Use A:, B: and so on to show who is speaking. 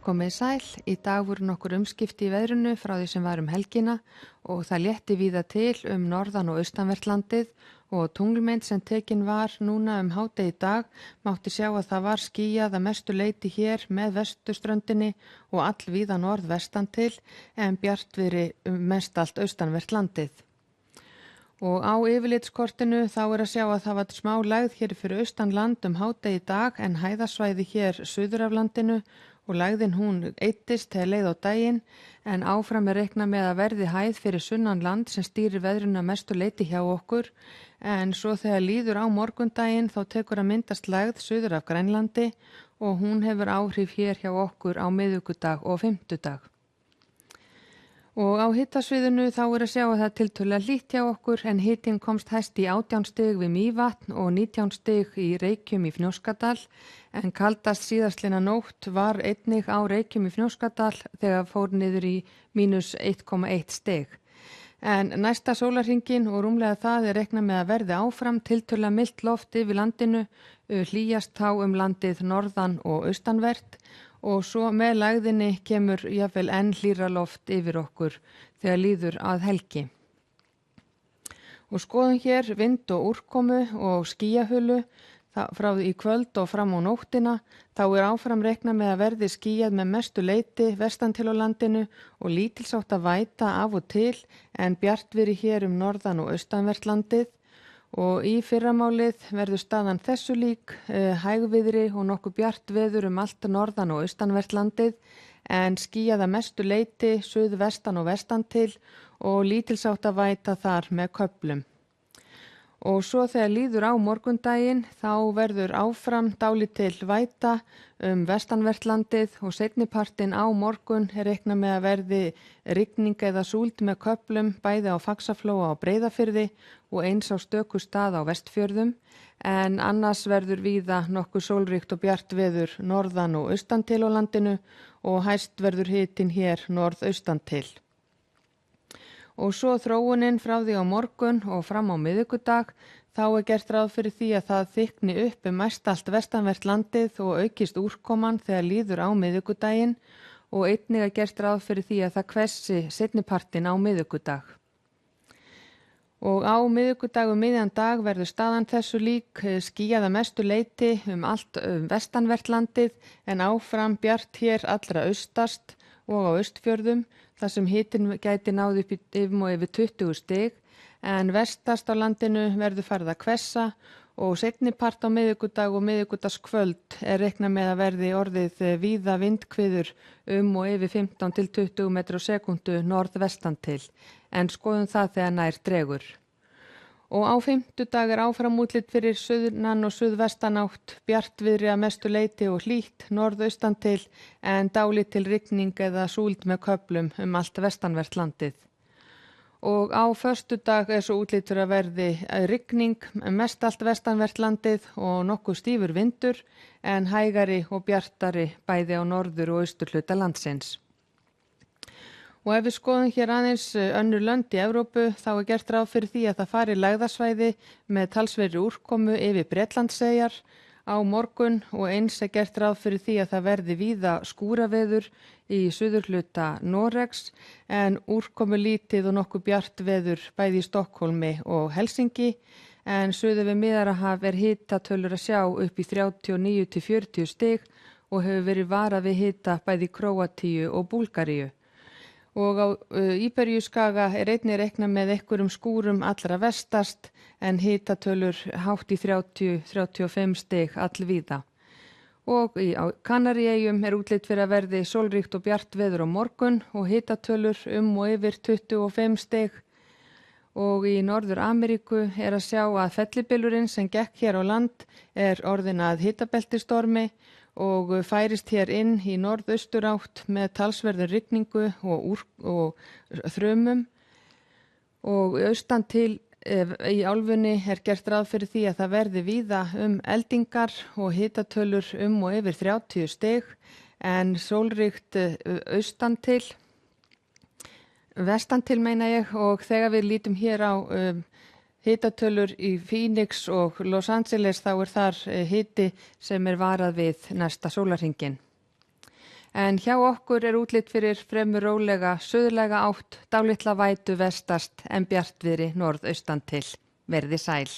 A: Komið sæl, í dag voru nokkur umskipti í veðrinu frá því sem var helgina og það létti víða til norðan- og austanvert landið og tunglmynd sem tekin var núna hádegi í dag mátti sjá að það var skýjað að mestu leyti hér með vesturströndinni og allvíða norðvestan til en bjartviðri mest allt austanvert landið. Og á yfirlitskortinu þá að sjá að það var smá lægð hér fyrir austan land hádegi í dag en hæðasvæði hér suður af landinu og lægðin hún eyddist þegar leið á daginn en áfram reiknað með að verði hæð fyrir sunnan land sem stýrir veðrinu að mestu leyti hjá okkur en svo þegar líður á morgundaginn þá tekur að myndast lægð suður af Grænlandi og hún hefur áhrif hér hjá okkur á miðvikudag og fimmtudag. Og á hitasviðinu þá að sjá að það tiltölulega hlýtt hjá okkur en hitinn komst hæst í 18 stig við Mývatn og 19 stig í Reykjum í Fnjóskadal en kaldast síðastlina nótt var einnig á Reykjum í Fnjóskadal þegar fór niður í -1,1 stig. En næsta sólarhringinn og rúmlega það reiknað með að verði áfram tiltölulega milt loft yfir landinu, hlýjast þá landið norðan og austanvert og svo með lægðinni kemur jafnvel enn hlýra loft yfir okkur þegar líður að helgi. Og skoðum hér vind og úrkomu og skýjahulu frá því í kvöld og fram á nóttina, þá áfram reiknað með að verði skýjað með mestu leyti vestan til á landinu og lítilsátt að væta af og til en bjartviðri hér norðan og austanvert landið. Og í fyrramálið verður staðan þessu lík, hægviðri og nokkuð bjart veður allt norðan og austanvert landið en skýjað að mestu leyti suðvestan og vestan til og lítilsátt að væta þar með köflum. Og svo þegar líður á morgundaginn þá verður áfram dálítil væta vestanvert landið og seinnipartinn á morgun reiknað með að verði rigning eða súld með köflum bæði á Faxaflóa og Breiðafirði og eins á stöku stað á Vestfjörðum en annars verður víða nokkuð sólríkt og bjart veður norðan og austan til á landinu og hæst verður hitinn hér norðaustan til. Og svo þróunin frá því á morgun og fram á miðvikudag þá gert ráð fyrir því að það þykkni upp mest allt vestanvert landið og aukist úrkoman þegar líður á miðvikudaginn og einnig gert ráð fyrir því að það hvessi seinnipartinn á miðvikudag. Og á miðvikudag miðjan dag verður staðan þessu lík, skýjað að mestu leyti allt vestanvert landið en áfram bjart hér allra austast og á Austfjörðum þar sem hitinn gæti náð upp yfir 20 stig en vestast á landinu verður farið að hvessa og seinnipart á miðvikudag og miðvikudagskvöld reiknað með að verði orðið víða vindhviður og yfir 15 til 20 metrar á sekúndu norðvestan til en skoðum það þegar nær dregur. Og á fimmtudag áfram útlit fyrir suðurnan og suðvestanátt, bjartviðri að mestu leyti og hlýtt norðaustan til en dálítil rigning eða súld með köflum allt vestanvert landið. Og á föstudag svo útlit fyrir að verði rigning mest allt vestanvert landið og nokkuð stífur vindur en hægari og bjartari bæði á norður og austurhluta landsins. Og ef við skoðum hér aðeins önnur lönd í Evrópu þá gert ráð fyrir því að það fari lægðasvæði með talsverðri úrkomu yfir Bretlandseyjar á morgun og eins gert ráð fyrir því að það verði víða skúraveður í suðurhluta Noregs en úrkomu lítið og nokkuð bjart veður bæði í Stokkhólmi og Helsingi en suður við Miðjarðarhaf hitatölur að sjá upp í 39 til 40 stig og hefur verið varað við hita bæði í Króatíu og Búlgaríu. Og á Íberíuskaga einnig reiknað með einhverjum skúrum allra vestast en hitatölur hátt í 30-35 stig allvíða. Og á Kanaríeyjum útlit fyrir að verði sólríkt og bjart veður á morgun og hitatölur og yfir 25 stig. Og í Norður Ameríku að sjá að fellibylurinn sem gekk hér á land orðin að hitabeltistormi og færist hér inn í norðausturátt með talsverður rigningu og þrumum og austan til í álfunni gert ráð fyrir því að það verði víða eldingar og hitatölur og yfir 30 stig en sólríkt austan til, vestan til meina ég og þegar við lítum hér á hitatölur í Phoenix og Los Angeles þá þar hiti sem varað við næsta sólarhringinn. En hjá okkur útlit fyrir fremur rólega suðlæga átt, dálitla vætu vestast en bjartviðri norðaustan til. Verði sæl.